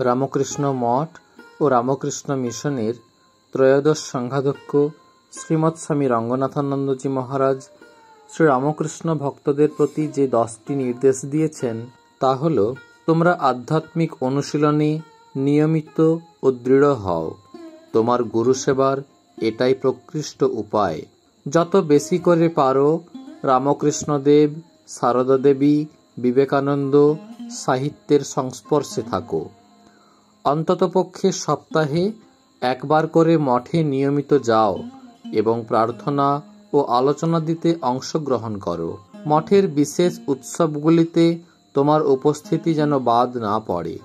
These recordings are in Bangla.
রামকৃষ্ণ মঠ ও রামকৃষ্ণ মিশনের ত্রয়োদশ সংঘাধ্যক্ষ শ্রীমৎ স্বামী রঙ্গনাথানন্দজি মহারাজ শ্রী রামকৃষ্ণ ভক্তদের প্রতি যে 10টি নির্দেশ দিয়েছেন তা হল, তোমরা আধ্যাত্মিক অনুশীলনে নিয়মিত ও দৃঢ় হও। তোমার গুরু সেবার এটাই প্রকৃষ্ট উপায়। যত বেশি করে পারো রামকৃষ্ণদেব, সারদা দেবী, বিবেকানন্দ সাহিত্যের সংস্পর্শে থাকো। অন্ততপক্ষে সপ্তাহে একবার করে মঠে নিয়মিত যাও এবং প্রার্থনা ও আলোচনা দিতে অংশগ্রহণ করো। মঠের বিশেষ উৎসবগুলিতে তোমার উপস্থিতি যেন বাদ না পড়ে।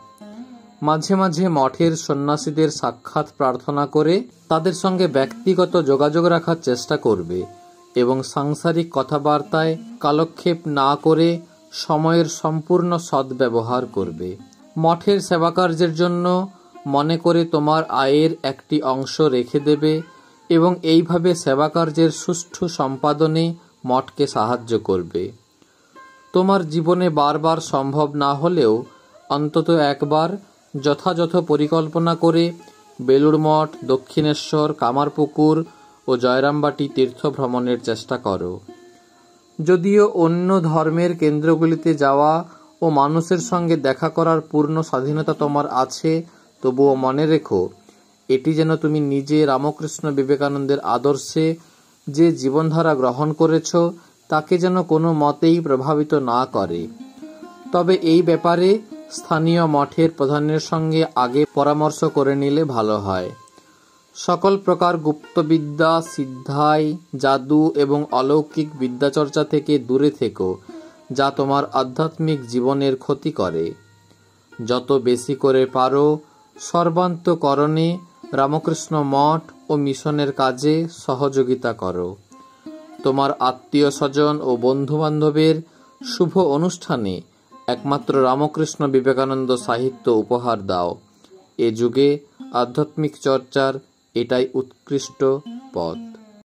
মাঝে মাঝে মঠের সন্ন্যাসীদের সাক্ষাৎ প্রার্থনা করে তাদের সঙ্গে ব্যক্তিগত যোগাযোগ রাখার চেষ্টা করবে এবং সাংসারিক কথাবার্তায় কালক্ষেপ না করে সময়ের সম্পূর্ণ সদ্ব্যবহার করবে। মঠের সেবাকার্যের জন্য মনে করে তোমার আয়ের একটি অংশ রেখে দেবে এবং এইভাবে সেবাকার্যের সুষ্ঠু সম্পাদনে মঠকে সাহায্য করবে। তোমার জীবনে বারবার সম্ভব না হলেও অন্তত একবার যথাযথ পরিকল্পনা করে বেলুড় মঠ, দক্ষিণেশ্বর, কামারপুকুর ও জয়রামবাটি তীর্থ ভ্রমণের চেষ্টা করো। যদিও অন্য ধর্মের কেন্দ্রগুলিতে যাওয়া ও মানুষের সঙ্গে দেখা করার পূর্ণ স্বাধীনতা তোমার আছে, তবুও মনে রেখো এটি যেন তুমি নিজে রামকৃষ্ণ বিবেকানন্দের আদর্শে যে জীবনধারা গ্রহণ করেছ তাকে যেন কোনো মতেই প্রভাবিত না করে। তবে এই ব্যাপারে স্থানীয় মঠের প্রধানের সঙ্গে আগে পরামর্শ করে নিলে ভালো হয়। সকল প্রকার গুপ্তবিদ্যা, সিদ্ধাই, জাদু এবং অলৌকিক বিদ্যাচর্চা থেকে দূরে থেকো, যা তোমার আধ্যাত্মিক জীবনের ক্ষতি করে। যত বেশি করে পারো সর্বান্তকরণে রামকৃষ্ণ মঠ ও মিশনের কাজে সহযোগিতা করো। তোমার আত্মীয় স্বজন ও বন্ধুবান্ধবের শুভ অনুষ্ঠানে একমাত্র রামকৃষ্ণ বিবেকানন্দ সাহিত্য উপহার দাও। এ যুগে আধ্যাত্মিক চর্চার এটাই উৎকৃষ্ট পথ।